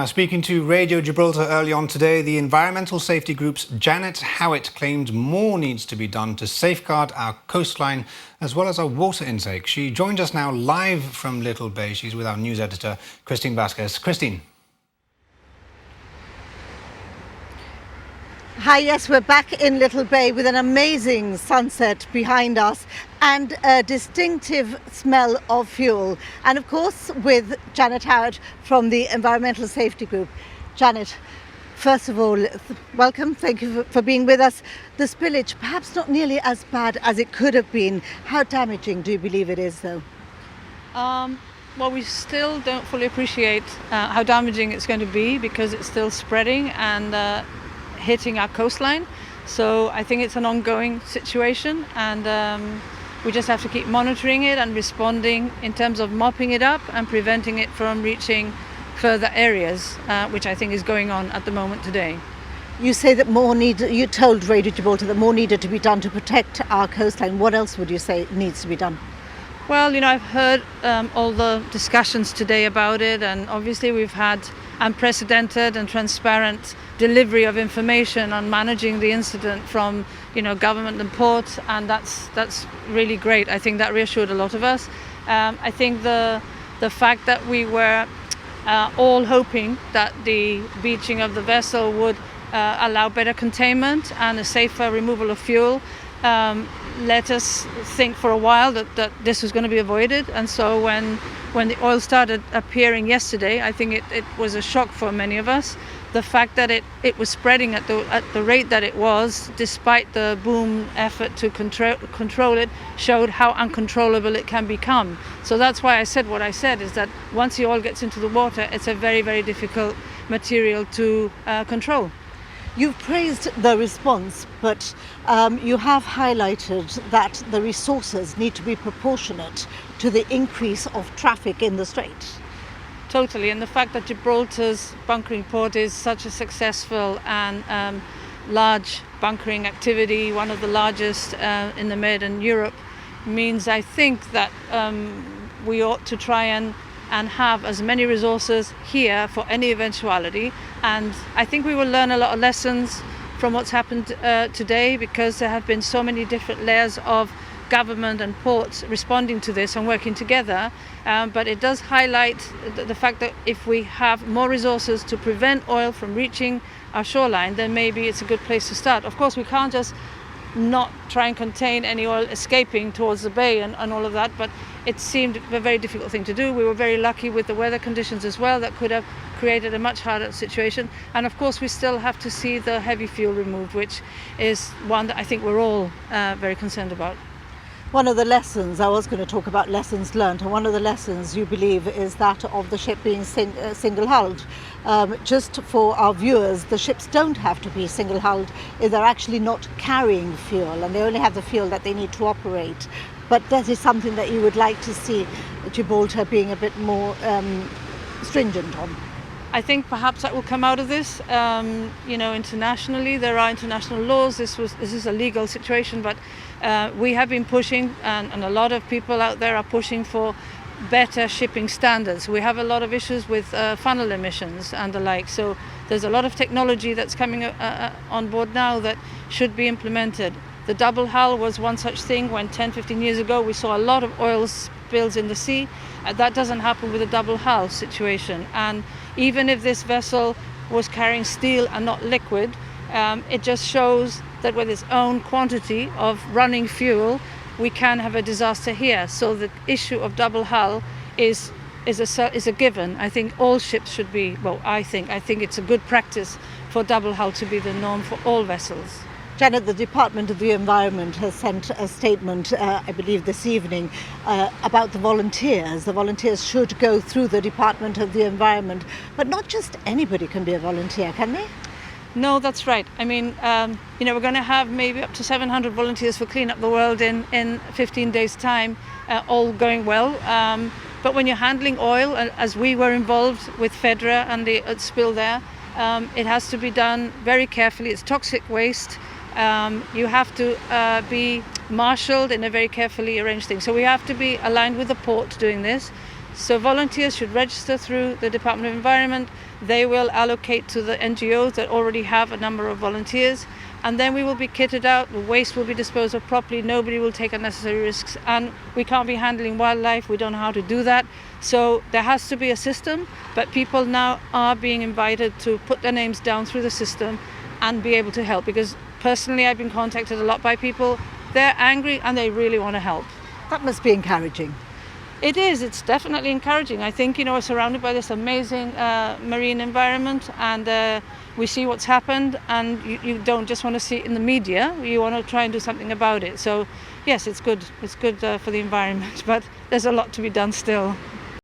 Now, speaking to Radio Gibraltar early on today, the environmental safety group's Janet Howitt claimed more needs to be done to safeguard our coastline as well as our water intake. She joins us now live from Little Bay. She's with our news editor, Christine Vasquez. Christine. Hi, yes, we're back in Little Bay with an amazing sunset behind us and a distinctive smell of fuel. And of course, with Janet Howitt from the Environmental Safety Group. Janet, first of all, welcome. Thank you for being with us. The spillage, perhaps not nearly as bad as it could have been. How damaging do you believe it is, though? Well, we still don't fully appreciate how damaging it's going to be because it's still spreading and hitting our coastline. So I think it's an ongoing situation, and we just have to keep monitoring it and responding in terms of mopping it up and preventing it from reaching further areas, which I think is going on at the moment today. You say that you told Radio Gibraltar that more needed to be done to protect our coastline. What else would you say needs to be done? Well, I've heard all the discussions today about it, and obviously we've had unprecedented and transparent delivery of information on managing the incident from government and ports, and that's really great. I think that reassured a lot of us. I think the fact that we were all hoping that the beaching of the vessel would allow better containment and a safer removal of fuel let us think for a while that this was going to be avoided. And so when the oil started appearing yesterday, I think it was a shock for many of us. The fact that it was spreading at the rate that it was, despite the boom effort to control it, showed how uncontrollable it can become. So that's why I said what I said, is that once the oil gets into the water, it's a very, very difficult material to control. You've praised the response, but you have highlighted that the resources need to be proportionate to the increase of traffic in the strait. Totally, and the fact that Gibraltar's bunkering port is such a successful and large bunkering activity, one of the largest in the Med and Europe, means I think that we ought to try and have as many resources here for any eventuality. And I think we will learn a lot of lessons from what's happened today, because there have been so many different layers of government and ports responding to this and working together. But it does highlight the fact that if we have more resources to prevent oil from reaching our shoreline, then maybe it's a good place to start. Of course, we can't just not try and contain any oil escaping towards the bay and all of that, but it seemed a very difficult thing to do. We were very lucky with the weather conditions as well that could have created a much harder situation. And of course we still have to see the heavy fuel removed, which is one that I think we're all very concerned about. One of the lessons, I was going to talk about lessons learned, and one of the lessons you believe is that of the ship being single-hulled. Just for our viewers, the ships don't have to be single-hulled if they're actually not carrying fuel, and they only have the fuel that they need to operate. But that is something that you would like to see Gibraltar being a bit more stringent on. I think perhaps that will come out of this. Internationally, there are international laws. This is a legal situation, but we have been pushing, and a lot of people out there are pushing for better shipping standards. We have a lot of issues with funnel emissions and the like. So there's a lot of technology that's coming on board now that should be implemented. The double hull was one such thing when 10-15 years ago we saw a lot of oil spills in the sea. That doesn't happen with a double hull situation. And even if this vessel was carrying steel and not liquid, it just shows that with its own quantity of running fuel, we can have a disaster here. So the issue of double hull is a given. I think all ships should be, I think it's a good practice for double hull to be the norm for all vessels. Janet, the Department of the Environment has sent a statement, I believe this evening, about the volunteers. The volunteers should go through the Department of the Environment, but not just anybody can be a volunteer, can they? No, that's right. I mean, we're going to have maybe up to 700 volunteers for Clean Up the World in 15 days' time, all going well. But when you're handling oil, as we were involved with Fedra and the spill there, it has to be done very carefully. It's toxic waste. You have to be marshalled in a very carefully arranged thing. So we have to be aligned with the port doing this. So volunteers should register through the Department of Environment. They will allocate to the NGOs that already have a number of volunteers, and then we will be kitted out, the waste will be disposed of properly, nobody will take unnecessary risks, and we can't be handling wildlife, we don't know how to do that. So there has to be a system, but people now are being invited to put their names down through the system and be able to help, because personally I've been contacted a lot by people. They're angry and they really want to help. That must be encouraging. It is, it's definitely encouraging. I think, we're surrounded by this amazing marine environment, and we see what's happened, and you don't just want to see it in the media, you want to try and do something about it. So yes, it's good for the environment, but there's a lot to be done still.